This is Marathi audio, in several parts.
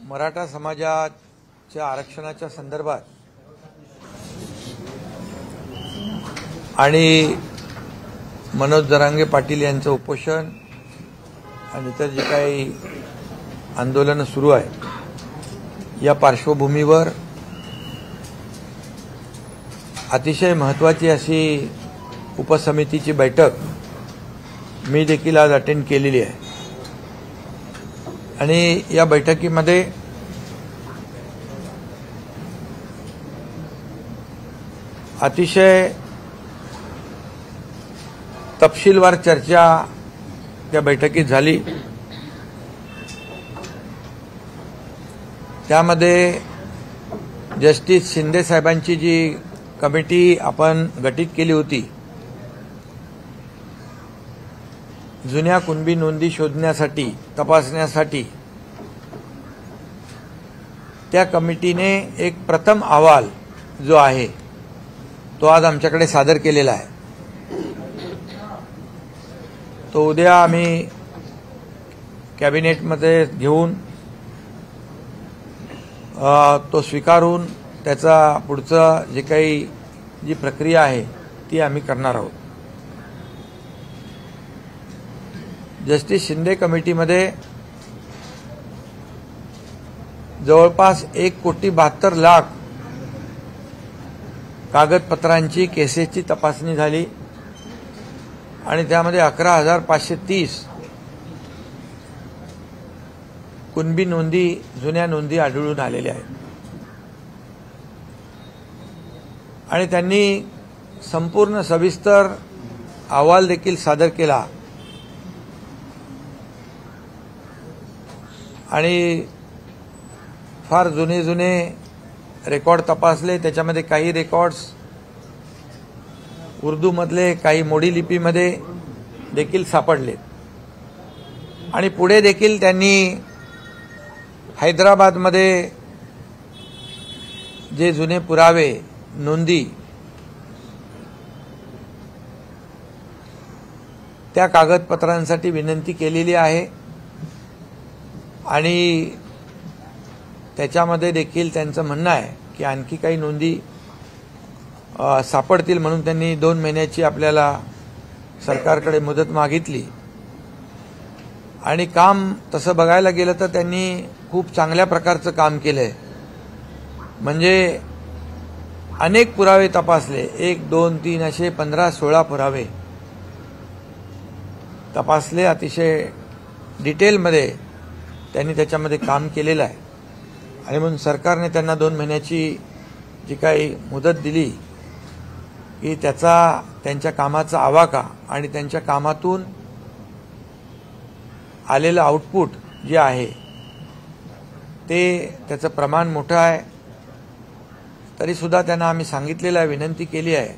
मराठा समाजाच्या आरक्षणाच्या संदर्भात आणि मनोज जरांगे पाटील यांचं उपोषण आणि इतर जे काही आंदोलन सुरू आहे या पार्श्वभूमीवर अतिशय महत्त्वाची अशी उपसमितीची बैठक मी देखील आज अटेंड केलेली आहे आणि या बैठकीमध्ये अतिशय तपशीलवार चर्चा त्या बैठकीत झाली। त्यामध्ये जस्टिस शिंदे साहेबांची जी कमिटी आपण गठीत केली होती जुन्या कुणबी नोंदी शोधण्यासाठी तपासण्यासाठी, त्या कमिटीने एक प्रथम अहवाल जो आहे तो आज आमच्याकडे सादर केलेला आहे। तो उद्या आम्ही कॅबिनेटमध्ये घेऊन तो स्वीकारून त्याचा पुढचं जे काही जी प्रक्रिया आहे ती आम्ही करणार आहोत। जस्टिस शिंदे कमिटीमध्ये जवळपास 1,72,00,000 कागदपत्रांची केसेसची तपासणी झाली आणि त्यामध्ये 11,530 कुणबी नोंदी जुन्या नोंदी आढळून आलेल्या आहेत आणि त्यांनी संपूर्ण सविस्तर अहवाल देखील सादर केला आणि फार जुने रेकॉर्ड तपासले। त्याच्यामध्ये काही रेकॉर्ड्स उर्दूमधले, काही मोडी लिपीमध्ये देखील सापडले आणि पुढे देखील त्यांनी हैदराबादमध्ये जे जुने पुरावे नोंदी त्या कागदपत्रांसाठी विनंती केलेली आहे आणि त्याच्यामध्ये देखील त्यांचं म्हणणं आहे की आणखी काही नोंदी सापडतील म्हणून त्यांनी 2 महिन्याची आपल्याला सरकारकडे मुदत मागितली आणि काम तसं बघायला गेलं तर त्यांनी खूप चांगल्या प्रकारचं काम केलंय। म्हणजे अनेक पुरावे तपासले, 1, 2, 3 असे 15-16 पुरावे तपासले। अतिशय डिटेलमध्ये त्यांनी त्याच्यामध्ये काम केलेलं आहे आणि म्हणून सरकारने त्यांना 2 महिन्याची जी काही मुदत दिली की त्यांच्या कामाचा आवाका आणि त्यांच्या कामातून आलेलं आउटपुट जे आहे त्याचं प्रमाण मोठं आहे। तरी सुद्धा त्यांना आम्ही सांगितलेलं आहे, विनंती केली आहे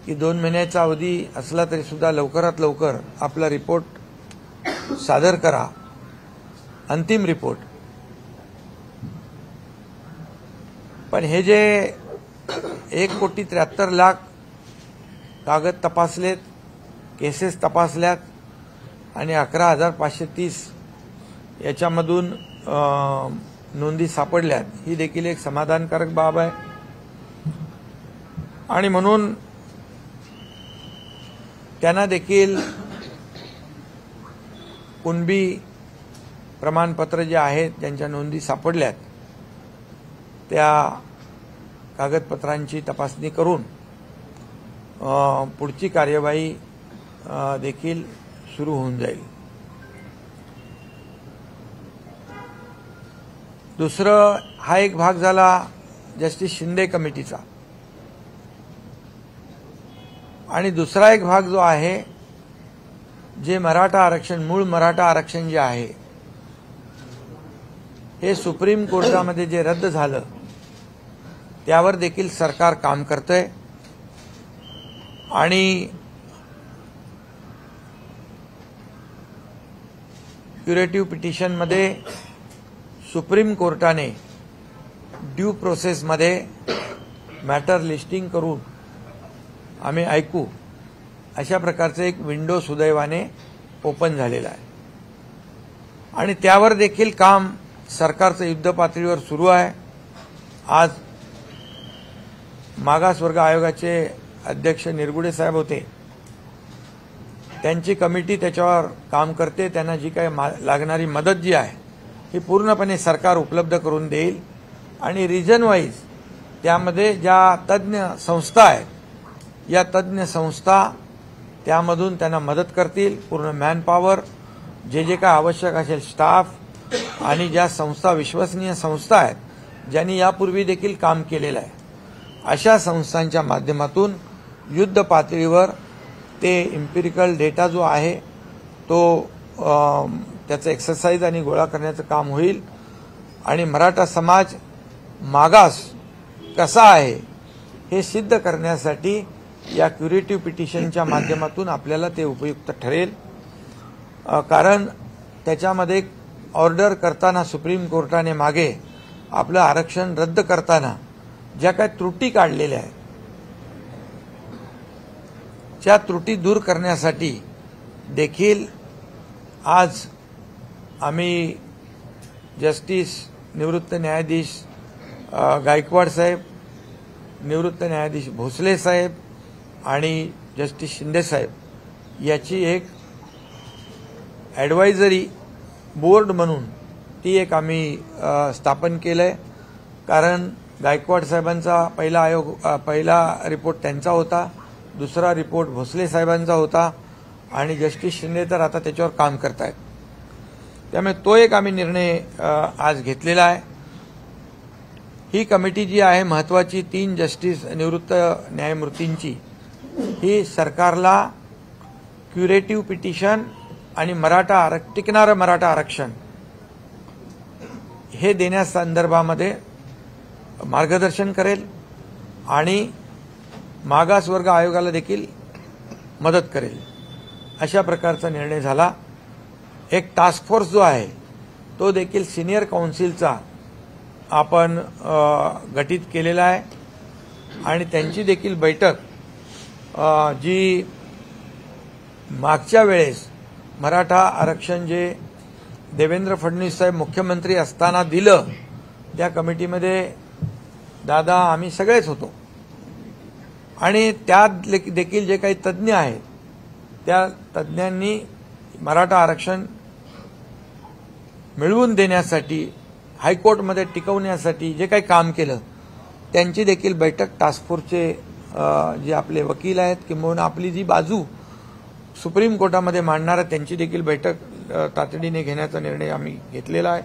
की 2 महिन्याचा अवधी असला तरी सुद्धा लवकरात लवकर आपला रिपोर्ट सादर करा, अंतिम रिपोर्ट। पण हे जे 1,73,00,000 कागद तपासलेत, केसेस तपासल्यात आणि 11,530 याच्यामधून नोंदी सापडल्यात, ही देखील एक समाधानकारक बाब आहे आणि म्हणून त्यांना देखील कुणबी प्रमाणपत्र जे आहेत ज्यांच्या नोंदी सापडल्यात त्या कागदपत्रांची तपासणी करून पुढची कार्यवाही देखील सुरू होऊन जाईल। दुसरं हा एक भाग झाला जस्टिस शिंदे कमिटीचा आणि दुसरा एक भाग जो आहे जे मराठा आरक्षण, मूळ मराठा आरक्षण जे आहे हे सुप्रीम कोर्टामध्ये जे रद्द झालं त्यावर देखील सरकार काम करतंय आणि क्युरेटिव्ह पिटिशनमध्ये सुप्रीम कोर्टाने ड्यू प्रोसेसमध्ये मॅटर लिस्टिंग करून आम्ही ऐकू अशा प्रकारचं एक विंडो सुदैवाने ओपन झालेला आहे आणि त्यावर देखील काम सरकारचं युद्ध पातळीवर सुरू आहे। आज मागासवर्ग आयोगाचे अध्यक्ष निरगुडे साहेब होते, त्यांची कमिटी त्याच्यावर काम करते। त्यांना जी काही लागणारी मदत जी आहे ही पूर्णपणे सरकार उपलब्ध करून देईल आणि रिजन वाईज त्यामध्ये ज्या तज्ञ संस्था आहेत, या तज्ञ संस्था त्यामधून त्यांना मदत करतील। पूर्ण मॅनपॉवर, जे काय आवश्यक असेल स्टाफ आणि ज्या संस्था विश्वसनीय संस्था आहेत, ज्यांनी यापूर्वी देखील काम केलेलं आहे, अशा संस्थांच्या माध्यमातून युद्ध पातळीवर ते इम्पिरिकल डेटा जो आहे तो त्याचं एक्सरसाइज आणि गोळा करण्याचं काम होईल आणि मराठा समाज मागास कसा आहे हे सिद्ध करण्यासाठी या क्युरेटिव्ह पिटिशनच्या माध्यमातून आपल्याला ते उपयुक्त ठरेल। कारण त्याच्यामध्ये ऑर्डर करताना सुप्रीम कोर्टाने मागे आपलं आरक्षण रद्द करताना ज्या काही त्रुटी काढलेल्या आहेत, त्या त्रुटी दूर करण्यासाठी देखील आज आम्ही जस्टिस निवृत्त न्यायाधीश गायकवाड साहेब, निवृत्त न्यायाधीश भोसले साहेब आणि जस्टिस शिंदे साहेब याची एक ॲडवायझरी बोर्ड म्हणून ती एक आम्ही स्थापन केलंय। कारण गायकवाड साहेबांचा पहिला रिपोर्ट त्यांचा होता, दुसरा रिपोर्ट भोसले साहेबांचा होता आणि जस्टिस शिंदे तर आता त्याच्यावर काम करतायत। त्यामुळे तो एक आम्ही निर्णय आज घेतलेला आहे। ही कमिटी जी आहे महत्त्वाची 3 जस्टिस निवृत्त न्यायमूर्तींची, ही सरकारला क्युरेटिव्ह पिटिशन आणि टिकणारं मराठा आरक्षण हे देण्यासंदर्भामध्ये मार्गदर्शन करेल आणि मागासवर्ग आयोगाला देखील मदत करेल, अशा प्रकारचा निर्णय झाला। एक टास्क फोर्स जो आहे तो देखील सिनियर काउन्सिलचा आपण गठीत केलेला आहे आणि त्यांची देखील बैठक जी मागच्या वेळेस मराठा आरक्षण जे देवेंद्र फडणवीस साहेब मुख्यमंत्री असताना दिलं, त्या कमिटीमध्ये दादा आम्ही सगळेच होतो आणि त्यात देखील जे काही तज्ज्ञ आहेत त्या तज्ज्ञांनी मराठा आरक्षण मिळवून देण्यासाठी, हायकोर्टमध्ये टिकवण्यासाठी जे काही काम केलं, त्यांची देखील बैठक टास्क फोर्सचे जे आपले वकील आहेत किंवा आपली जी बाजू सुप्रीम कोर्टामध्ये मांडणार त्यांची देखील बैठक तातडीने घेण्याचा निर्णय आम्ही घेतलेला आहे।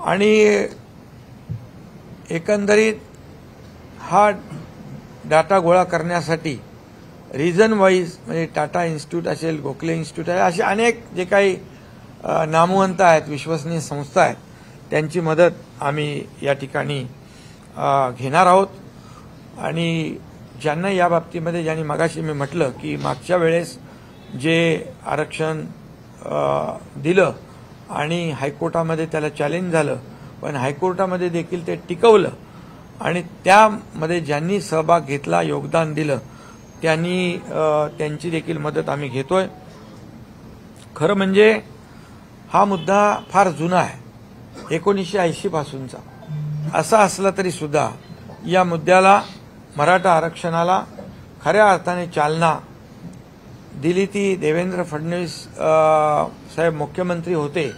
आणि एकंदरीत हा डाटा गोळा करण्यासाठी रिजन वाईज म्हणजे टाटा इन्स्टिट्यूट असेल, गोखले इन्स्टिट्यूट आहे, असे अनेक जे काही नामवंत आहेत, विश्वसनीय संस्था आहेत, त्यांची मदत आम्ही या ठिकाणी घेणार आहोत। आणि ज्यांना या बाबतीमध्ये, ज्यांनी मगाशी मी म्हटलं की मागच्या वेळेस जे आरक्षण दिलं आणि हायकोर्टामध्ये त्याला चॅलेंज झालं, पण हायकोर्टामध्ये देखील ते टिकवलं आणि त्यामध्ये ज्यांनी सहभाग घेतला, योगदान दिलं, त्यांची देखील मदत आम्ही घेतोय। खरं म्हणजे हा मुद्दा फार जुना आहे, 1980 पासूनचा। असा असला तरी सुद्धा या मुद्द्याला, मराठा आरक्षणाला खऱ्या अर्थाने चालना दिली ती देवेंद्र फडणवीस साहेब मुख्यमंत्री होते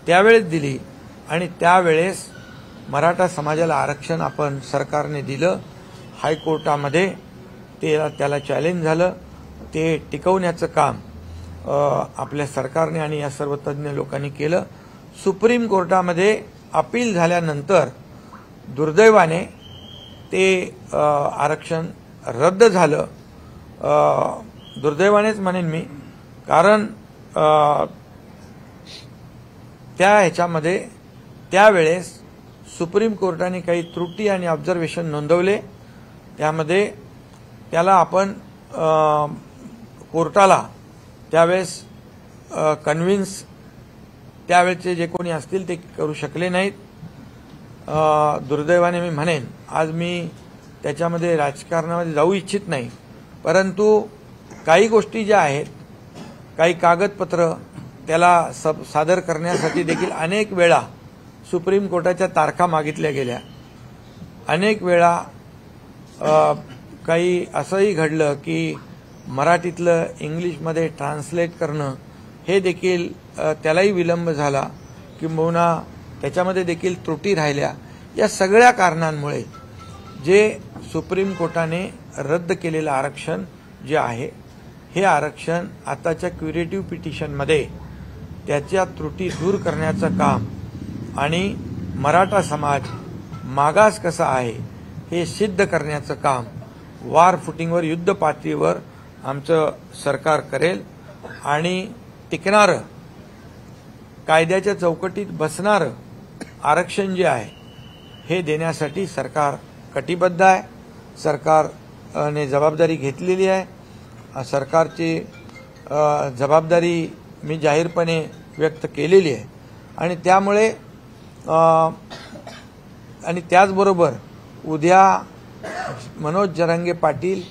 त्यावेळेस दिली आणि त्यावेळेस मराठा समाजाला आरक्षण आपण सरकारने दिलं। हायकोर्टामध्ये त्याला चॅलेंज झालं, ते टिकवण्याचं काम आपल्या सरकारने आणि या सर्व तज्ज्ञ लोकांनी केलं। सुप्रीम कोर्टामध्ये अपील झाल्यानंतर दुर्दैवाने ते आरक्षण रद्द झालं। दुर्दैवानेच म्हणेन मी, कारण ह्याच्यामध्ये त्यावेळेस सुप्रीम कोर्टाने काही त्रुटी आणि ऑब्झर्वेशन नोंदवले, त्यामध्ये त्याला आपण कोर्टाला त्यावेळेस कन्व्हिन्स त्यावेळेचे जे कोणी असतील ते करू शकले नाहीत। दुर्दैवाने मी म्हणेन, आज मी त्याच्यामध्ये राजकारणामध्ये जाऊ इच्छित नाही, परंतु काही गोष्टी ज्या आहेत, काही कागदपत्र त्याला सादर करण्यासाठी देखील अनेक वेळा सुप्रीम कोर्टाच्या तारखा मागितल्या गेल्या। अनेक वेळा काही असंही घडलं की मराठीतलं इंग्लिशमध्ये ट्रान्सलेट करणं हे देखील त्यालाही विलंब झाला, किंबहुना त्याच्यामध्ये देखील त्रुटी राहिल्या। या सगळ्या कारणांमुळे जे सुप्रीम कोर्टाने रद्द केलेलं आरक्षण जे आहे हे आरक्षण आताच्या क्युरेटिव्ह पिटिशनमध्ये त्याच्या त्रुटी दूर करण्याचं काम आणि मराठा समाज मागास कसा आहे हे सिद्ध करण्याचं काम वार फुटिंगवर युद्ध पातळीवर आमचं सरकार करेल आणि टिकणारं कायद्याच्या चौकटीत बसणारं आरक्षण जे आहे हे देण्यासाठी सरकार कटिबद्ध आहे। सरकारने जबाबदारी घेतलेली आहे। सरकारची जबाबदारी मी जाहीरपणे व्यक्त केलेली आहे आणि त्यामुळे आणि त्याचबरोबर उद्या मनोज जरांगे पाटील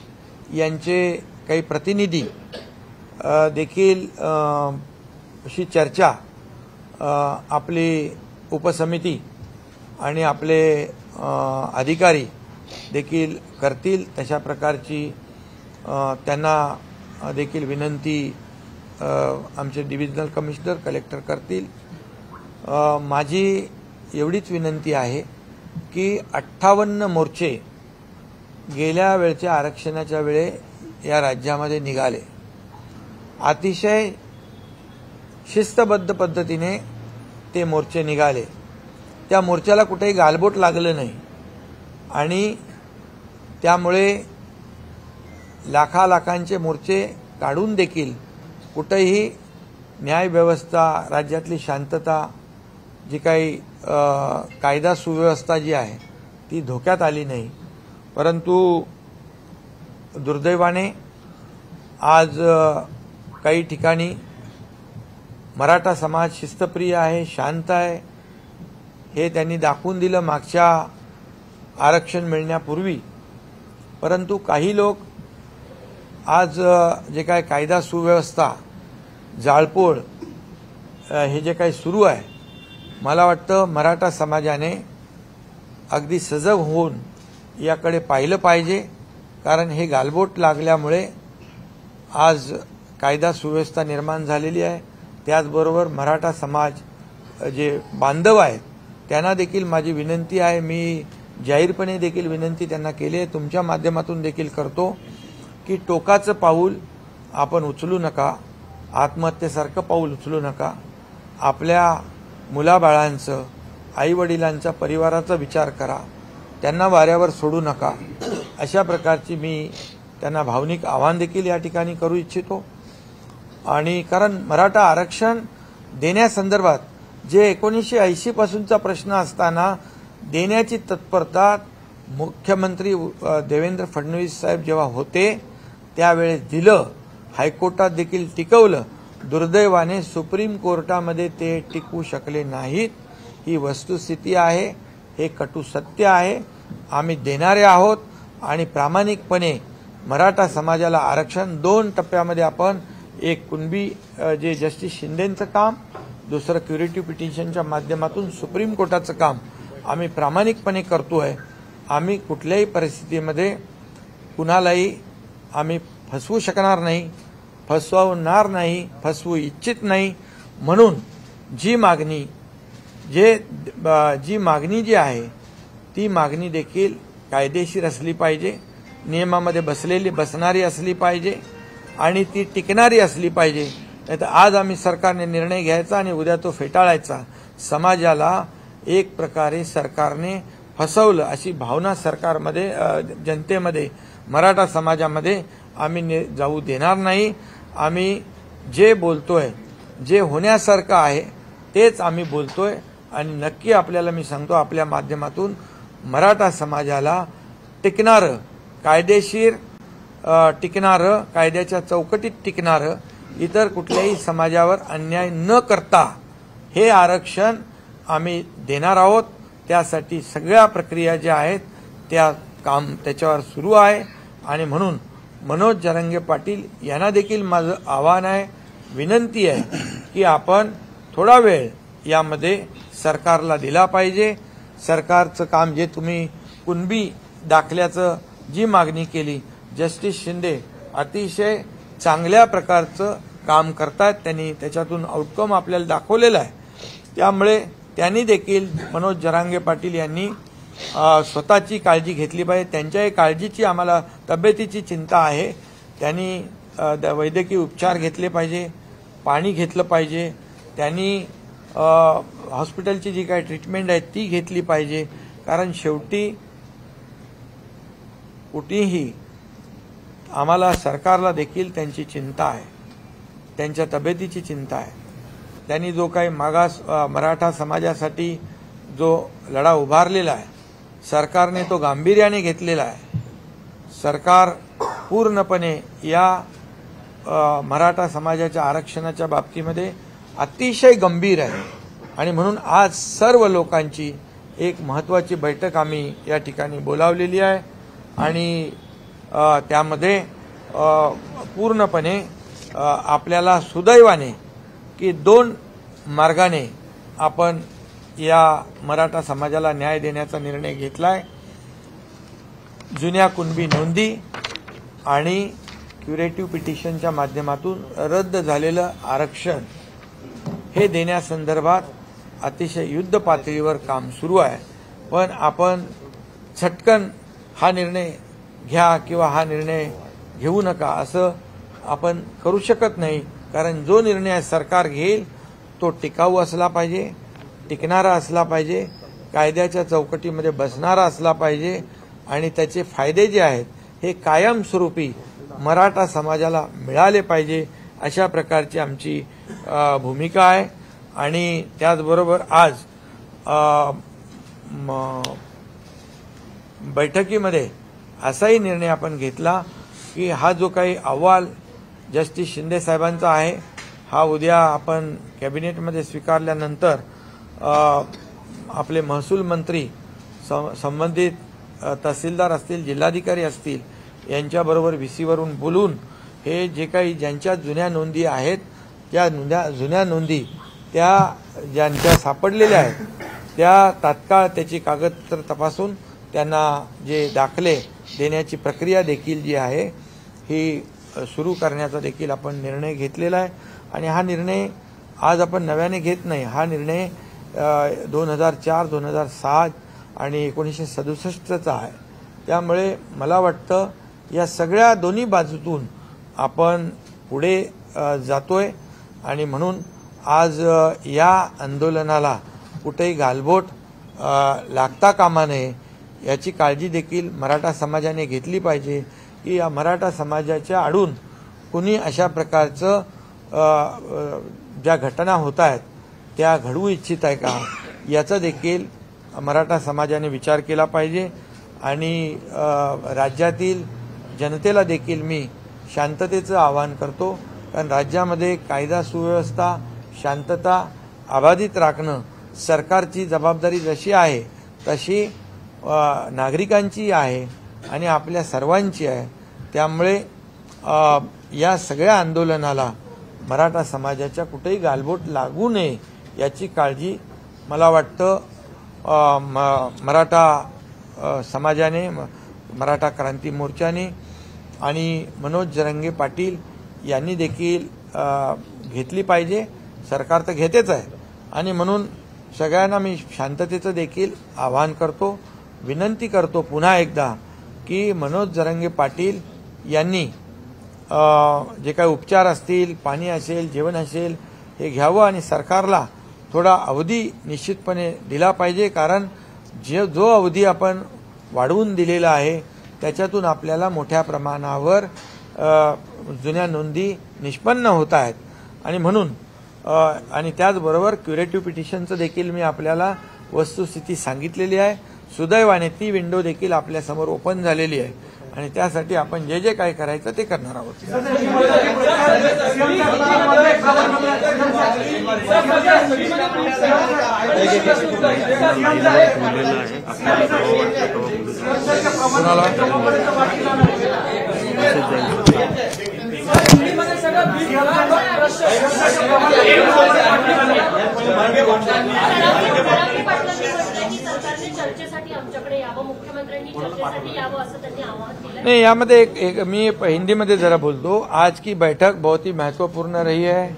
यांचे काही प्रतिनिधी देखील अशी चर्चा आपली उपसमिती आणि आपले अधिकारी देखील करतील। तशा प्रकारची त्यांना देखील विनंती आमचे डिव्हिजनल कमिशनर कलेक्टर करतील। माझी एवढीच विनंती आहे की 58 मोर्चे गेल्या वेळच्या आरक्षणाच्या वेळे या राज्यामध्ये निघाले। अतिशय शिस्तबद्ध पद्धतीने ते मोर्चे निघाले। त्या मोर्चाला कुठेही गालबोट लागलं नाही आणि त्यामुळे लाखालाखांचे मोर्चे काढून देखील कुठेही न्यायव्यवस्था, राज्यातली शांतता, जी काही कायदा सुव्यवस्था जी आहे ती धोक्यात आली नाही। परंतु दुर्दैवाने आज काही ठिकाणी मराठा समाज शिस्तप्रिय आहे, शांत आहे, हे त्यांनी दाखवून दिलं मागच्या आरक्षण मिळण्यापूर्वी। परंतु काही लोक आज जे काय कायदा सुव्यवस्था, जाळपोळ हे जे काही सुरू आहे, मला वाटतं मराठा समाजाने अगदी सजग होऊन याकडे पाहिलं पाहिजे, कारण हे गालबोट लागल्यामुळे आज कायदा सुव्यवस्था निर्माण झालेली आहे। त्याचबरोबर मराठा समाज जे बांधव आहेत त्यांना देखील माझी विनंती आहे, मी जाहीरपणे देखील विनंती त्यांना केली आहे, तुमच्या माध्यमातून देखील करतो की टोकाचं पाऊल आपण उचलू नका, आत्महत्येसारखं पाऊल उचलू नका। आपल्या मुलाबाळांचं, आईवडिलांच्या परिवाराचा विचार करा, त्यांना वाऱ्यावर सोडू नका। अशा प्रकारची मी त्यांना भावनिक आवाहन देखील या ठिकाणी करू इच्छितो। आणि कारण मराठा आरक्षण देण्यासंदर्भात जे 1980 पासूनचा प्रश्न असताना देण्याची तत्परता मुख्यमंत्री देवेंद्र फडणवीस साहेब जेव्हा होते त्यावेळेस दिलं, हायकोर्टात देखील टिकवलं। दुर्दैवाने सुप्रीम कोर्टामध्ये ते टिकवू शकले नाहीत। ही वस्तुस्थिती आहे, हे कटू सत्य आहे। आम्ही देणारे आहोत आणि प्रामाणिकपणे मराठा समाजाला आरक्षण 2 टप्प्यामध्ये आपण एक कुणबी जे जस्टिस शिंदेंचं काम, दुसरं क्युरेटिव्ह पिटिशनच्या माध्यमातून सुप्रीम कोर्टाचं काम आम्ही प्रामाणिकपणे करतोय। आम्ही कुठल्याही परिस्थितीमध्ये कुणालाही आम्ही फसवू शकणार नाही, फसवणार नाही, फसवू इच्छित नाही। म्हणून जी मागणी जी आहे ती मागणी देखील कायदेशीर असली पाहिजे, नियमामध्ये बसणारी असली पाहिजे आणि ती टिकणारी असली पाहिजे। नाहीतर आज आम्ही सरकारने निर्णय घ्यायचा आणि उद्या तो फेटाळायचा। समाजाला एक प्रकारे सरकारने फसवलं अशी भावना सरकारमध्ये, जनतेमध्ये, मराठा समाजामध्ये आम्ही जाऊ देणार नाही। आम्ही जे बोलतोय, जे होण्यासारखं आहे तेच आम्ही बोलतोय आणि नक्की आपल्याला मी सांगतो, आपल्या माध्यमातून मराठा समाजाला टिकणारं, कायदेशीर टिकणारं, कायद्याच्या चौकटीत टिकणारं, इतर कुठल्याही समाजावर अन्याय न करता हे आरक्षण आम्ही देणार आहोत। त्यासाठी सगळ्या प्रक्रिया ज्या आहेत त्याच्यावर सुरू आहे आणि म्हणून मनोज जरांगे पाटील यांना देखील माझं आव्हान आहे, विनंती आहे की आपण थोडा वेळ यामध्ये सरकारला दिला पाहिजे। सरकारचं काम जे तुम्ही कुणबी दाखल्याचं जी मागणी केली, जस्टिस शिंदे अतिशय चांगल्या प्रकारचं काम करतात, त्यांनी त्याच्यातून आउटकम आपल्याला दाखवलेला आहे। त्यामुळे त्यांनी देखील मनोज जरांगे पाटील यांनी स्वतःची काळजी घेतली पाहिजे। त्यांच्याही काळजीची आम्हाला तब्येतीची चिंता आहे। त्यांनी वैद्यकीय उपचार घेतले पाहिजे, पाणी घेतलं पाहिजे, त्यांनी हॉस्पिटलची जी काही ट्रीटमेंट आहे ती घेतली पाहिजे। कारण शेवटी कुठेही आम्हाला सरकारला देखील त्यांची चिंता आहे, त्यांच्या तब्येतीची चिंता आहे। त्यांनी जो काही मागास मराठा समाजासाठी जो लढा उभारलेला आहे, सरकारने तो गांभीर्याने घेतलेला आहे। सरकार पूर्णपणे या मराठा समाजाच्या आरक्षणाच्या बाबतीमध्ये अतिशय गंभीर आहे आणि म्हणून आज सर्व लोकांची एक महत्त्वाची बैठक आम्ही या ठिकाणी बोलावलेली आहे आणि त्यामध्ये पूर्णपणे आपल्याला सुदैवाने की 2 मार्गाने आपण या मराठा समाजाला न्याय देण्याचा निर्णय घेतलाय। जुन्या कुणबी नोंदी आणि क्युरेटिव्ह पिटिशनच्या माध्यमातून रद्द झालेलं आरक्षण हे देण्यासंदर्भात अतिशय युद्ध पातळीवर काम सुरू आहे। पण आपण झटकन हा निर्णय घ्या किंवा हा निर्णय घेऊ नका असं आपण करू शकत नाही, कारण जो निर्णय सरकार घेईल तो टिकाऊ असला पाहिजे, टिकणारा असला पाहिजे, कायद्याच्या चौकटीमध्ये बसणारा असला पाहिजे आणि त्याचे फायदे जे आहेत हे कायमस्वरूपी मराठा समाजाला मिळाले पाहिजे, अशा प्रकारची आमची भूमिका आहे। आणि त्याचबरोबर आज बैठकीमध्ये असाही निर्णय आपण घेतला की हा जो काही अहवाल जस्टिस शिंदे साहेबांचा आहे हा उद्या आपण कॅबिनेटमध्ये स्वीकारल्यानंतर आपले महसूल मंत्री, संबंधित तहसीलदार असतील, जिल्हाधिकारी असतील यांच्याबरोबर व्हीसीवरून बोलून हे जे काही ज्यांच्या जुन्या नोंदी आहेत त्या जुन्या नोंदी त्या ज्यांच्या सापडलेल्या आहेत त्या तात्काळ त्याची कागदपत्र तपासून त्यांना जे दाखले देण्याची प्रक्रिया देखील जी आहे ही सुरू करण्याचा देखील आपण निर्णय घेतलेला आहे। आणि हा निर्णय आज आपण नव्याने घेत नाही, हा निर्णय 2004, 2007 आणि 1967चा आहे। त्यामुळे मला वाटतं या सगळ्या दोन्ही बाजूतून आपण पुढे जातोय आणि म्हणून आज या आंदोलनाला कुठेही गालबोट लागता कामा नये याची काळजी देखील मराठा समाजाने घेतली पाहिजे की या मराठा समाजाच्या आडून कुणी अशा प्रकारचं ज्या घटना होत आहेत त्या घडवू इच्छित आहे का याचा देखील मराठा समाजाने विचार केला पाहिजे। आणि राज्यातील जनतेला देखील मी शांततेचं आवाहन करतो, कारण राज्यामध्ये कायदा सुव्यवस्था, शांतता अबाधित राखणं सरकारची जबाबदारी जशी आहे तशी नागरिकांची आहे आणि आपल्या सर्वांची आहे। त्यामुळे या सगळ्या आंदोलनाला मराठा समाजाच्या कुठेही गालबोट लागू नये याची काळजी मला वाटतं मराठा समाजाने, मराठा क्रांती मोर्चाने आणि मनोज जरांगे पाटील यांनी देखील घेतली पाहिजे। सरकार तर घेतेच आहे आणि म्हणून सगळ्यांना मी शांततेचं देखील आवाहन करतो, विनंती करतो पुन्हा एकदा की मनोज जरांगे पाटील यांनी जे काही उपचार असतील, पाणी असेल, जेवण असेल हे घ्यावं आणि सरकारला थोडा अवधी निश्चितपणे दिला पाहिजे, कारण जो अवधी आपण वाढवून दिलेला आहे त्याच्यातून आपल्याला मोठ्या प्रमाणावर जुन्या नोंदी निष्पन्न होत आहेत आणि म्हणून आणि त्याचबरोबर क्युरेटिव्ह पिटिशनचं देखील मी आपल्याला वस्तुस्थिती सांगितलेली आहे। सुदैवाने ती विंडो देखील आपल्यासमोर ओपन झालेली आहे आणि त्यासाठी आपण जे जे काय करायचं ते करणार आहोत। कोणाला नाही, यामध्ये एक मी हिंदीमध्ये जरा बोलतो. आज की बैठक बहुत ही महत्वपूर्ण रही है.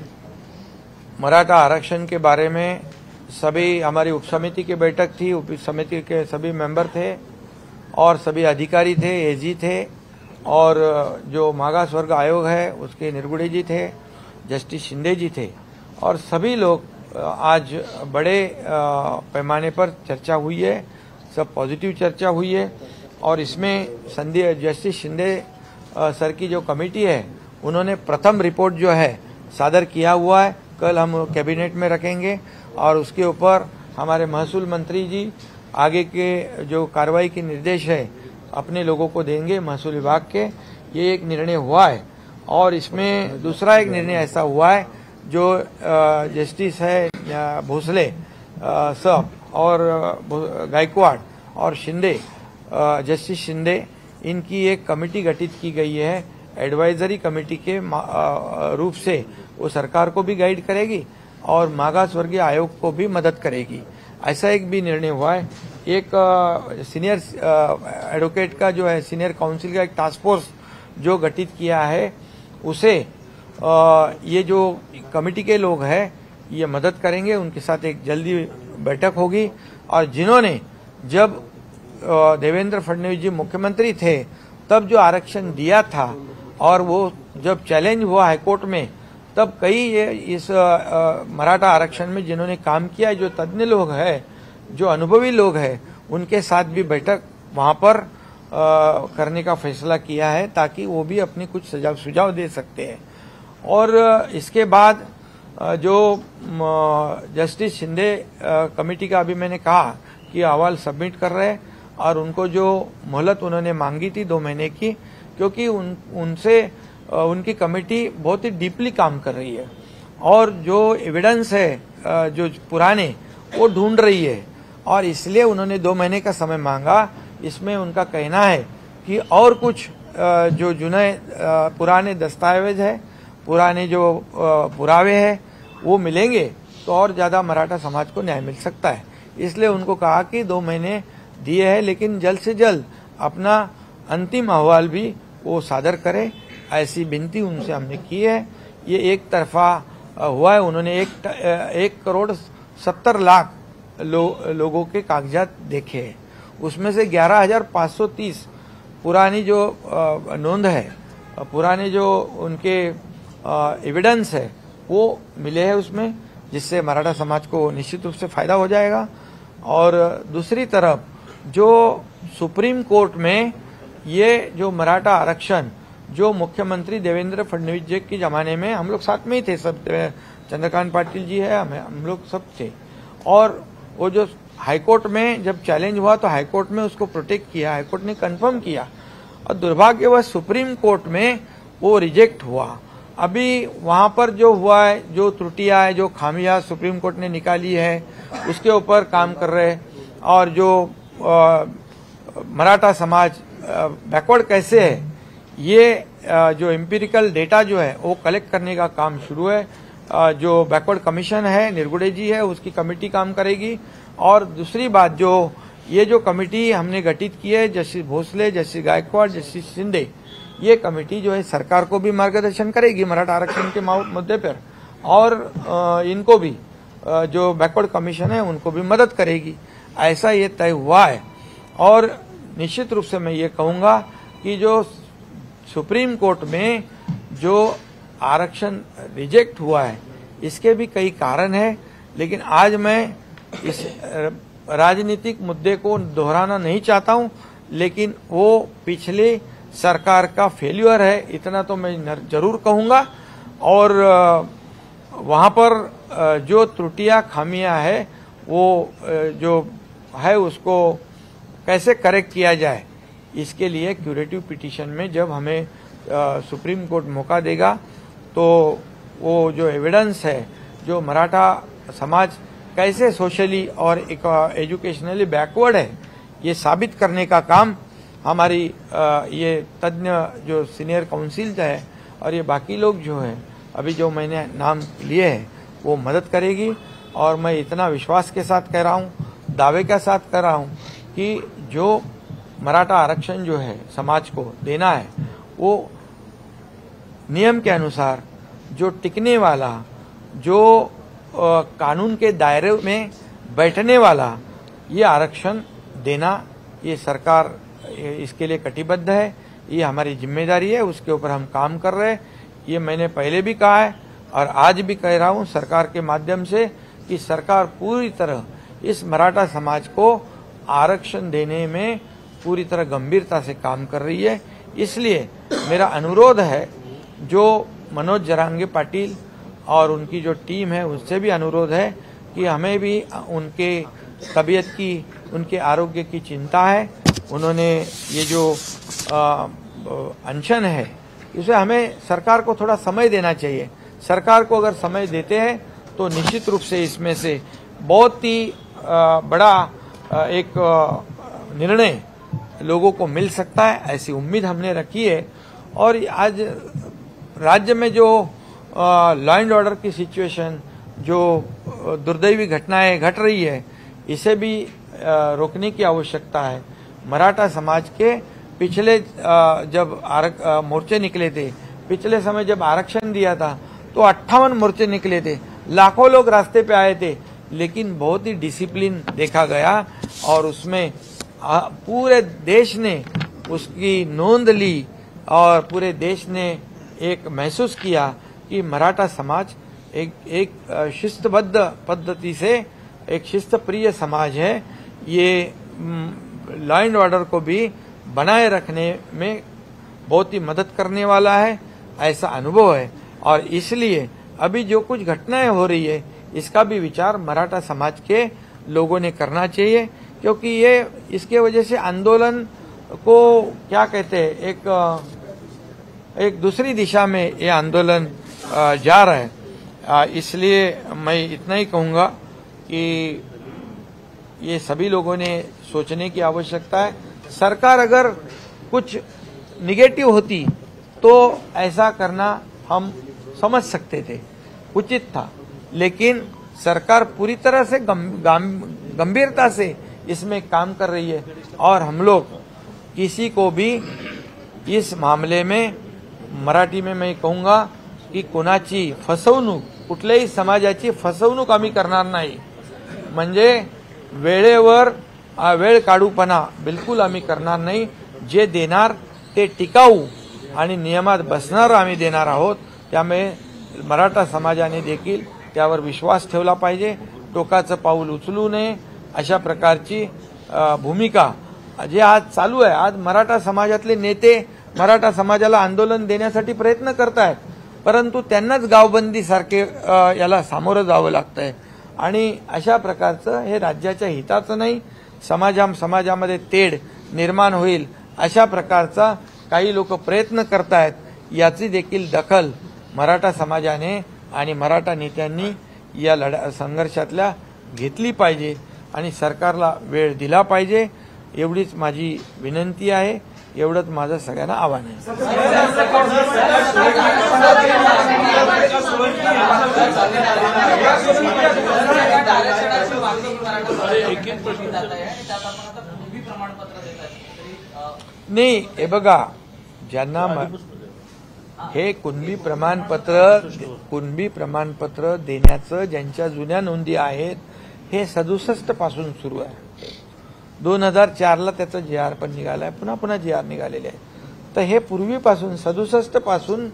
मराठा आरक्षण के बारे में सभी हमारी उप समिति की बैठक थी. उप समिति के सभी मेंबर थे और सभी अधिकारी थे, एजी थे, और जो मागास वर्ग आयोग है उसके निरगुड़े जी थे, जस्टिस शिंदे जी थे, और सभी लोग आज बड़े पैमाने पर चर्चा हुई है. सब पॉजिटिव चर्चा हुई है. और इसमें जस्टिस शिंदे सर की जो कमेटी है उन्होंने प्रथम रिपोर्ट जो है सादर किया हुआ है. कल हम कैबिनेट में रखेंगे और उसके ऊपर हमारे महसूल मंत्री जी आगे के जो कार्रवाई के निर्देश है अपने लोगों को देंगे, महसूल विभाग के. ये एक निर्णय हुआ है. और इसमें दूसरा एक निर्णय ऐसा हुआ है जो जस्टिस है भोसले साहब और गायकवाड़ और शिंदे, जस्टिस शिंदे, इनकी एक कमेटी गठित की गई है. एडवाइजरी कमेटी के रूप से वो सरकार को भी गाइड करेगी और मागास वर्गीय आयोग को भी मदद करेगी. ऐसा एक भी निर्णय हुआ है. एक सीनियर एडवोकेट का जो है सीनियर काउंसिल का एक टास्क फोर्स जो गठित किया है उसे ये जो कमेटी के लोग हैं ये मदद करेंगे. उनके साथ एक जल्दी बैठक होगी. और जिन्होंने जब देवेंद्र फडणवीस जी मुख्यमंत्री थे तब जो आरक्षण दिया था और वो जब चैलेंज हुआ हाईकोर्ट में तब कई इस मराठा आरक्षण में जिन्होंने काम किया, जो तज्ञ लोग हैं, जो अनुभवी लोग हैं, उनके साथ भी बैठक वहां पर करने का फैसला किया है ताकि वो भी अपनी कुछ सुझाव दे सकते हैं. और इसके बाद जो जस्टिस शिंदे कमेटी का अभी मैंने कहा कि अहवाल सबमिट कर रहे हैं और उनको जो मोहलत उन्होंने मांगी थी 2 महीने की, क्योंकि उनसे उनकी कमेटी बहुत ही डीपली काम कर रही है और जो एविडेंस है जो पुराने वो ढूंढ रही है और इसलिए उन्होंने 2 महीने का समय मांगा. इसमें उनका कहना है कि और कुछ जो पुराने दस्तावेज है, पुराने जो पुरावे हैं वो मिलेंगे तो और ज्यादा मराठा समाज को न्याय मिल सकता है. इसलिए उनको कहा कि 2 महीने दिए हैं लेकिन जल्द से जल्द अपना अंतिम अहवाल भी वो सादर करे, ऐसी विनती उनसे हमने की है. ये एक तरफा हुआ है. उन्होंने 1,70,00,000 लोगों के कागजात देखे हैं. उसमें से 11,530 पुरानी जो नोंद है, पुराने जो उनके एविडेंस है वो मिले हैं उसमें, जिससे मराठा समाज को निश्चित रूप से फायदा हो जाएगा. और दूसरी तरफ जो सुप्रीम कोर्ट में ये जो मराठा आरक्षण जो मुख्यमंत्री देवेंद्र फडणवीस जी के जमाने में हम लोग साथ में ही थे, सब चंद्रकांत पाटिल जी है, हम लोग सब थे, और वो जो हाईकोर्ट में जब चैलेंज हुआ तो हाईकोर्ट में उसको प्रोटेक्ट किया, हाईकोर्ट ने कंफर्म किया और दुर्भाग्यवश सुप्रीम कोर्ट में वो रिजेक्ट हुआ. अभी वहां पर जो हुआ है, जो त्रुटियां है, जो खामियां सुप्रीम कोर्ट ने निकाली है उसके ऊपर काम कर रहे हैं. और जो मराठा समाज बैकवर्ड कैसे है ये जो एम्पिरिकल डेटा जो है वो कलेक्ट करने का काम शुरू है. जो बैकवर्ड कमीशन है, निरगुड़े जी है, उसकी कमेटी काम करेगी. और दूसरी बात, जो ये जो कमेटी हमने गठित की है, justice Bhosale, justice Gaikwad, justice Shinde, ये कमेटी जो है सरकार को भी मार्गदर्शन करेगी मराठा आरक्षण के मुद्दे पर और इनको भी जो बैकवर्ड कमीशन है उनको भी मदद करेगी. ऐसा ये तय हुआ है. और निश्चित रूप से मैं ये कहूंगा कि जो सुप्रीम कोर्ट में जो आरक्षण रिजेक्ट हुआ है इसके भी कई कारण है, लेकिन आज मैं इस राजनीतिक मुद्दे को दोहराना नहीं चाहता हूं, लेकिन वो पिछले सरकार का फेल्यूर है इतना तो मैं जरूर कहूंगा. और वहां पर जो त्रुटियां खामियां है वो जो है उसको कैसे करेक्ट किया जाए, इसके लिए क्यूरेटिव पिटीशन में जब हमें सुप्रीम कोर्ट मौका देगा तो वो जो एविडेंस है, जो मराठा समाज कैसे सोशली और एजुकेशनली बैकवर्ड है, ये साबित करने का काम हमारी ये तज्ञ जो सीनियर काउंसिल है और ये बाकी लोग जो हैं अभी जो मैंने नाम लिए हैं वो मदद करेगी. और मैं इतना विश्वास के साथ कह रहा हूँ, दावे के साथ कह रहा हूँ कि जो मराठा आरक्षण जो है समाज को देना है, वो नियम के अनुसार जो टिकने वाला, जो कानून के दायरे में बैठने वाला ये आरक्षण देना, ये सरकार इसके लिए कटिबद्ध है, ये हमारी जिम्मेदारी है, उसके ऊपर हम काम कर रहे हैं। ये मैंने पहले भी कहा है और आज भी कह रहा हूं सरकार के माध्यम से कि सरकार पूरी तरह इस मराठा समाज को आरक्षण देने में पूरी तरह गंभीरता से काम कर रही है। इसलिए मेरा अनुरोध है, जो मनोज जरांगे पाटिल और उनकी जो टीम है उससे भी अनुरोध है कि हमें भी उनके तबीयत की, उनके आरोग्य की चिंता है। उन्होंने ये जो अनशन है इसे हमें सरकार को थोड़ा समय देना चाहिए। सरकार को अगर समय देते हैं तो निश्चित रूप से इसमें से बहुत ही बड़ा एक निर्णय लोगों को मिल सकता है, ऐसी उम्मीद हमने रखी है। और आज राज्य में जो लॉ एंड ऑर्डर की सिचुएशन, जो दुर्दैवी घटनाएं घट रही है, इसे भी रोकने की आवश्यकता है। मराठा समाज के पिछले जब मोर्चे निकले थे, पिछले समय जब आरक्षण दिया था तो 58 मोर्चे निकले थे, लाखों लोग रास्ते पे आए थे, लेकिन बहुत ही डिसिप्लिन देखा गया और उसमें पूरे देश ने उसकी नोंद ली और पूरे देश ने एक महसूस किया कि मराठा समाज एक शिस्तबद्ध पद्धति से एक शिस्तप्रिय समाज है। ये लॉ एंड ऑर्डर को भी बनाए रखने में बहुत ही मदद करने वाला है, ऐसा अनुभव है। और इसलिए अभी जो कुछ घटनाएं हो रही है इसका भी विचार मराठा समाज के लोगों ने करना चाहिए, क्योंकि ये इसके वजह से आंदोलन को क्या कहते हैं, एक दूसरी दिशा में ये आंदोलन जा रहा है। इसलिए मैं इतना ही कहूंगा कि ये सभी लोगों ने सोचने की आवश्यकता है। सरकार अगर कुछ निगेटिव होती तो ऐसा करना हम समझ सकते थे, उचित था, लेकिन सरकार पूरी तरह से गंभीरता से इसमें काम कर रही है और हम लोग किसी को भी इस मामले में, मराठी में मैं कहूंगा की कोणाची फसवणूक, कुठल्याही समाजाची फसवणूक आम्ही करणार नाही। म्हणजे वेळेवर वेळ काढूपणा बिलकुल आम्ही करणार नाही। जे देणार ते टिकाऊ आणि नियमात बसणार आम्ही देणार आहोत। त्यामुळे मराठा समाजाने देखील त्यावर विश्वास ठेवला पाहिजे, टोकाचं पाऊल उचलू नये, अशा प्रकारची भूमिका जे आज चालू आहे। आज मराठा समाजातले नेते मराठा समाजाला आंदोलन देण्यासाठी प्रयत्न करतायत, परंतु त्यांनाच गावबंदी सारखे याला सामोरं जावं लागतंय आणि अशा प्रकारचं हे राज्याच्या हिताचं नाही। समाजामध्ये तेढ निर्माण होईल अशा प्रकारचा काही लोक प्रयत्न करतायत, याची देखील दखल मराठा समाजाने आणि मराठा नेत्यांनी या संघर्षातल्या घेतली पाहिजे आणि सरकारला वेळ दिला पाहिजे, एवढीच माझी विनंती आहे, एवढंच माझं सगळ्यांना आव्हान आहे। नाही, हे बघा, ज्यांना हे कुणबी प्रमाणपत्र देण्याचं ज्यांच्या जुन्या नोंदी आहेत हे 67 पासून सुरू आहे। 2004ला त्याचा GR पण निघालाय, पुन्हा GR निघालेले आहे। तर हे पूर्वीपासून 67 पासून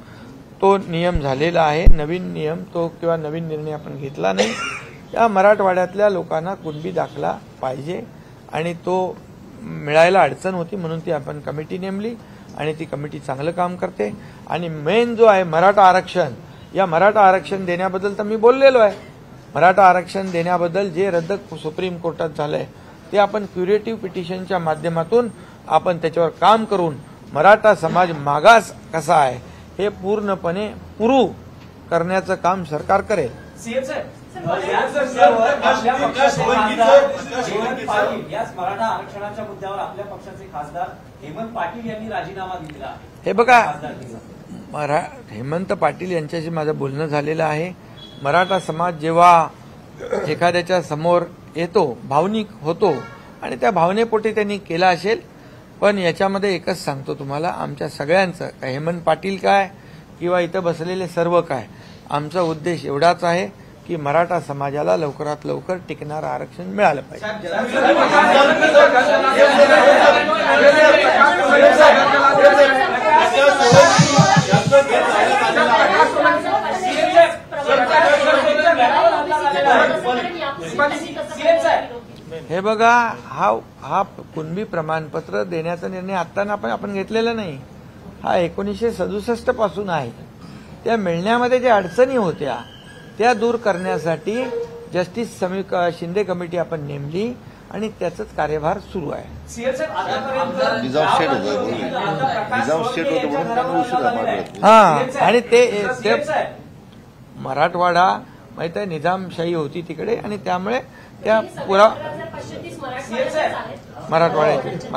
तो नियम झालेला आहे। नवीन नियम तो किंवा नवीन निर्णय आपण घेतला नाही। या मराठवाड्यातल्या लोकांना कुणबी दाखला पाहिजे आणि तो मिळायला अडचण होती, म्हणून ती आपण कमिटी नेमली आणि ती कमिटी चांगलं काम करते। आणि मेन जो आहे मराठा आरक्षण, या मराठा आरक्षण देण्याबद्दल तर मी बोललेलो आहे। मराठा आरक्षण देण्याबद्दल जे रद्द सुप्रीम कोर्टात झालंय ते आपण क्युरेटिव्ह पिटिशनच्या माध्यमातून आपण त्याच्यावर काम करून मराठा समाज मागास कसा आहे हे पूर्णपणे पुरू करण्याचं काम सरकार करेल। मराठा आरक्षणाच्या मुद्द्यावर आपल्या पक्षाचे खासदार हेमंत पाटील यांनी राजीनामा दिला आहे। हे बघा, हेमंत पाटील यांच्याशी माझं बोलणं झालेलं आहे। मराठा समाज जेव्हा एखाद्याच्या समोर येतो, भावनिक होतो आणि त्या भावनेपोटी त्यांनी केला असेल पण याच्यामध्ये एकच सांगतो तुम्हाला, आमच्या सगळ्यांचं काय हेमंत पाटील काय किंवा इथं बसलेले सर्व काय, आमचा उद्देश एवढाच आहे की मराठा समाजाला लवकरात लवकर टिकणारं आरक्षण मिळालं पाहिजे. हे बघा, हा कुणबी प्रमाणपत्र देण्याचा निर्णय आत्ता आपण घेतलेला नाही, हा 1967 पासून आहे. त्या मिळण्यामध्ये ज्या अडचणी होत्या त्या दूर करण्यासाठी जस्टिस शिंदे कमिटी आपण नेमली आणि त्याचाच कार्यभार सुरू आहे. हा, आणि ते मराठवाडा माहित आहे, निजामशाही होती तिकडे आणि त्यामुळे त्या पुरा मराठवाड्याचे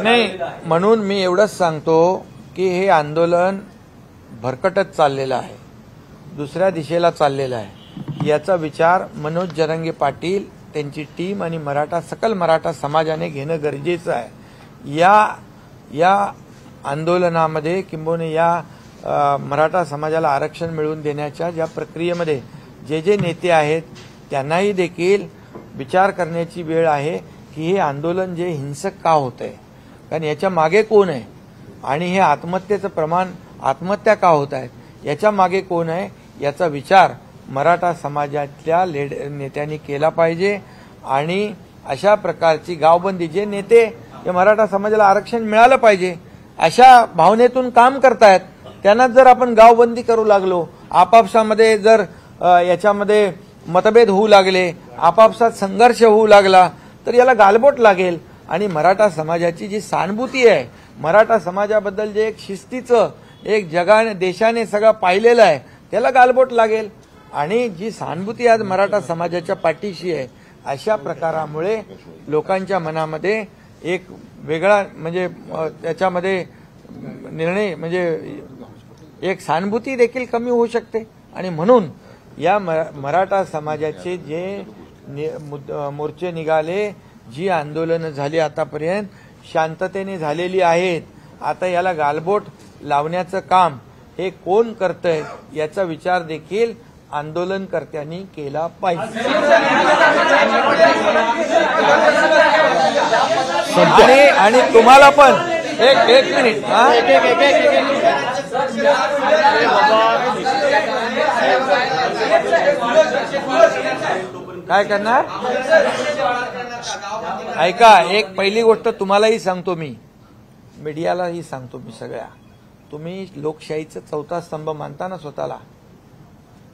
नाही. म्हणून मी एवढंच सांगतो की हे आंदोलन भरकटत चाललेलं आहे, दुसऱ्या दिशेला चाललेलं आहे. याचा विचार मनोज जरांगे पाटील, त्यांची टीम आणि सकल मराठा समाजाने घेणं गरजेचं आहे. या आंदोलनामध्ये किंबहुना या मराठा समाजाला आरक्षण मिळवून देण्याच्या ज्या प्रक्रियेमध्ये जे नेते आहेत त्यांनाही देखील विचार करण्याची वेळ आहे की हे आंदोलन जे हिंसक का होत आहे, कारण याच्या मागे कोण आहे आणि हे आत्महत्येचं प्रमाण, आत्महत्या का होत आहेत याच्या मागे कोण आहे, याचा विचार मराठा समाजातल्या नेत्यांनी केला पाहिजे. आणि अशा प्रकारची गावबंदी, जे नेते या मराठा समाजाला आरक्षण मिळालं पाहिजे अशा भावनेतून काम करतायत, त्यांना जर आपण गावबंदी करू लागलो, आपापसामध्ये जर याच्यामध्ये मतभेद होऊ लागले, आपापसात संघर्ष होऊ लागला तर याला गालबोट लागेल. आणि मराठा समाजाची जी सहानुभूती आहे, मराठा समाजाबद्दल जे एक शिस्तीचं एक जगाने देशाने सगळं पाहिलेलं आहे त्याला गालबोट लागेल. आणि जी सहानुभूती आज मराठा समाजाच्या पाठीशी आहे, अशा प्रकारामुळे लोकांच्या मनामध्ये एक वेगळा म्हणजे त्याच्यामध्ये निर्णय म्हणजे एक सहानुभूती देखील कमी होऊ शकते. आणि म्हणून या मराठा समाजाचे जे मोर्चे निघाले, जी आंदोलनं झाली आतापर्यंत शांततेने झालेली आहेत, आता याला गालबोट लावण्याचं काम हे कोण करतंय याचा विचार देखील आंदोलनकर्त्यांनी केला पाहिजे. आणि तुम्हाला पण एक मिनिट काय करणार ऐका, एक पहिली गोष्ट तुम्हालाही सांगतो, मी मीडियालाही सांगतो, मी सगळ्या, तुम्ही लोकशाहीचा चौथा स्तंभ मानता ना स्वतःला,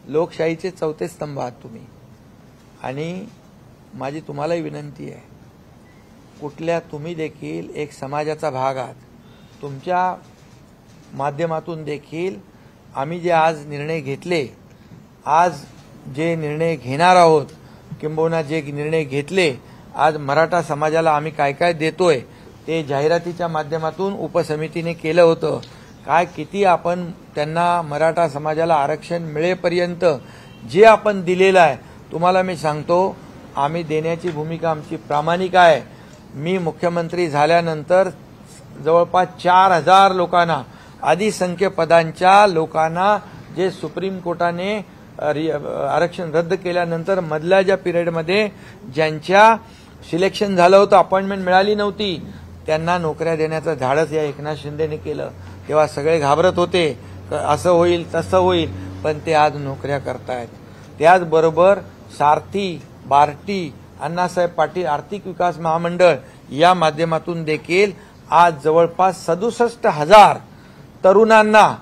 लोकशाहीचे चौथे स्तंभ आहात तुम्ही. आणि माझी तुम्हालाही विनंती आहे, कुठल्या तुम्ही देखील एक समाजाचा भाग आहात, तुमच्या माध्यमातून देखील आम्ही जे आज निर्णय घेतले, आज जे निर्णय घेणार आहोत किंबहुना जे निर्णय घेतले, आज मराठा समाजाला आम्ही काय काय देतोय ते जाहिरातीच्या माध्यमातून उपसमितीने केलं होतं. काय किती आपण त्यांना मराठा समाजाला आरक्षण मिळेपर्यंत जे आपण दिलेलं आहे, तुम्हाला मी सांगतो, आम्ही देण्याची भूमिका आमची प्रामाणिक आहे. मी मुख्यमंत्री झाल्यानंतर जवळपास 4000 लोकांना, अधिसंख्य पदांच्या लोकांना जे सुप्रीम कोर्टाने आरक्षण रद्द केल्यानंतर मधल्या ज्या पिरियडमध्ये ज्यांच्या सिलेक्शन झालं होतं, अपॉइंटमेंट मिळाली नव्हती, त्यांना नोकऱ्या देण्याचं धाडस या एकनाथ शिंदेने केलं. तेव्हा सगळे घाबरत होते, असं होईल तसं होईल, पण ते आज नोकऱ्या करतायत. त्याचबरोबर सारथी, बार्टी, अण्णासाहेब पाटील आर्थिक विकास महामंडळ या माध्यमातून देखील आज जवळपास 67,000 तरुणांना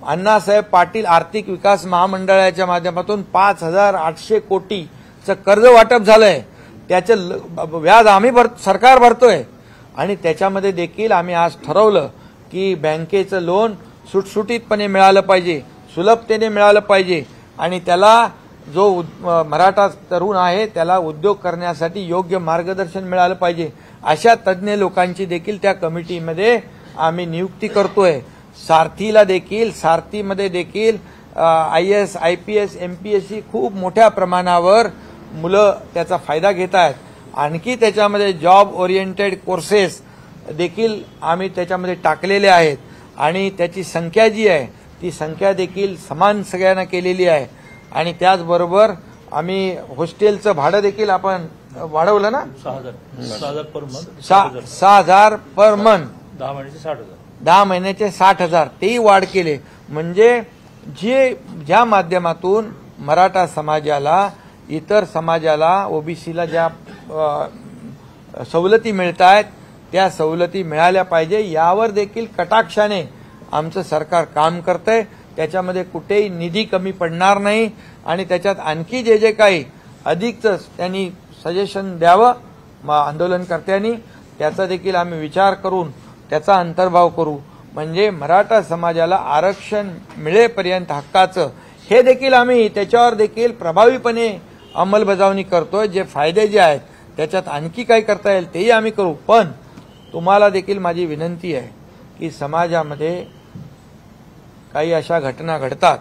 अण्णासाहेब पाटील आर्थिक विकास महामंडळाच्या माध्यमातून 5,800 कोटीचं कर्ज वाटप झालंय. त्याचं व्याज आम्ही सरकार भरतोय. आणि त्याच्यामध्ये देखील आम्ही आज ठरवलं की बँकेचं लोन सुटसुटीतपणे मिळालं पाहिजे, सुलभतेने मिळालं पाहिजे आणि त्याला जो मराठा तरुण आहे त्याला उद्योग करण्यासाठी योग्य मार्गदर्शन मिळालं पाहिजे. अशा तज्ज्ञ लोकांची देखील त्या कमिटीमध्ये आम्ही नियुक्ती करतोय. सारथीला देखील, सारथीमध्ये देखील IAS, IPS, MPSC खूप मोठ्या प्रमाणावर मुलं त्याचा फायदा घेत आहेत. आणखी त्याच्यामध्ये जॉब ओरिएंटेड कोर्सेस देखील आम्ही त्याच्यामध्ये टाकलेले आहेत आणि त्याची संख्या जी आहे ती संख्या देखील समान सगळ्यांना केलेली आहे. आणि त्याचबरोबर आम्ही हॉस्टेलचं भाडं देखील आपण वाढवलं ना, 6,000 पर मंथ, 6,000 पर मंथ, 10 महिन्याचे 60,000. 10 महिन्याचे 60,000 तेही वाढ केले. म्हणजे ज्या माध्यमातून मराठा समाजाला, इतर समाजाला, ओबीसीला ज्या सवलती मिळत आहेत त्या सवलती मिळाल्या पाहिजे यावर देखील कटाक्षाने आमचं सरकार काम करतंय. त्याच्यामध्ये कुठेही निधी कमी पडणार नाही आणि त्याच्यात आणखी जे काही अधिकच त्यांनी सजेशन द्यावं आंदोलनकर्त्यांनी, त्याचा देखील आम्ही विचार करून त्याचा अंतर्भाव करू. म्हणजे मराठा समाजाला आरक्षण मिळेपर्यंत हक्काचं हे देखील आम्ही त्याच्यावर देखील प्रभावीपणे अंमलबजावणी करतोय. जे फायदे जे आहेत त्याच्यात आणखी काय करता येईल तेही आम्ही करू. पण तुम्हाला देखील माझी विनंती आहे की समाजामध्ये काही अशा घटना घडतात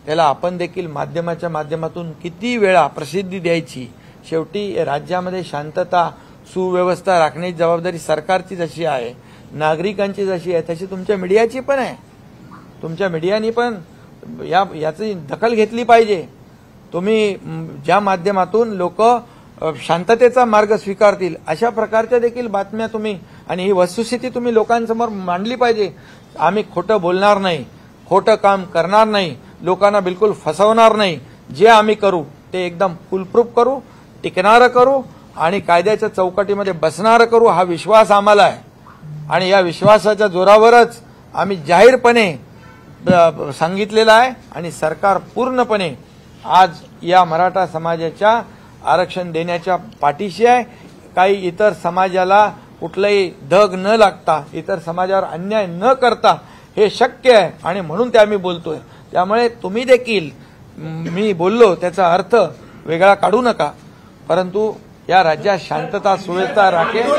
त्याला आपण देखील माध्यमाच्या माध्यमातून किती वेळा प्रसिद्धी द्यायची. शेवटी राज्यामध्ये शांतता सुव्यवस्था राखण्याची जबाबदारी सरकारची जशी आहे, नागरिकांची जशी आहे, तशी तुमच्या मीडियाची पण आहे. तुमच्या मीडियानी पण याची दखल घेतली पाहिजे. तुम्ही ज्या माध्यमातून लोक शांततेचा मार्ग स्वीकारतील अशा प्रकारच्या देखील बातम्या तुम्ही आणि ही वस्तुस्थिती तुम्ही लोकांसमोर मांडली पाहिजे. आम्ही खोटं बोलणार नाही, खोटं काम करणार नाही, लोकांना बिलकुल फसवणार नाही. जे आम्ही करू ते एकदम फुलप्रूफ करू, टिकणारं करू आणि कायद्याच्या चौकटीमध्ये बसणारं करू हा विश्वास आम्हाला आहे. आणि या विश्वासाच्या जोरावरच आम्ही जाहीरपणे सांगितलेलं आहे आणि सरकार पूर्णपणे आज या मराठा समाजाच्या आरक्षण देण्याच्या पाठीशी आहे. काही इतर समाजाला कुठलाही धग न लागता, इतर समाजावर अन्याय न करता हे शक्य आहे आणि म्हणून ते आम्ही बोलतोय. त्यामुळे तुम्ही देखील मी बोललो त्याचा अर्थ वेगळा काढू नका, परंतु या राज्यात शांतता सुव्यवस्था राखेल.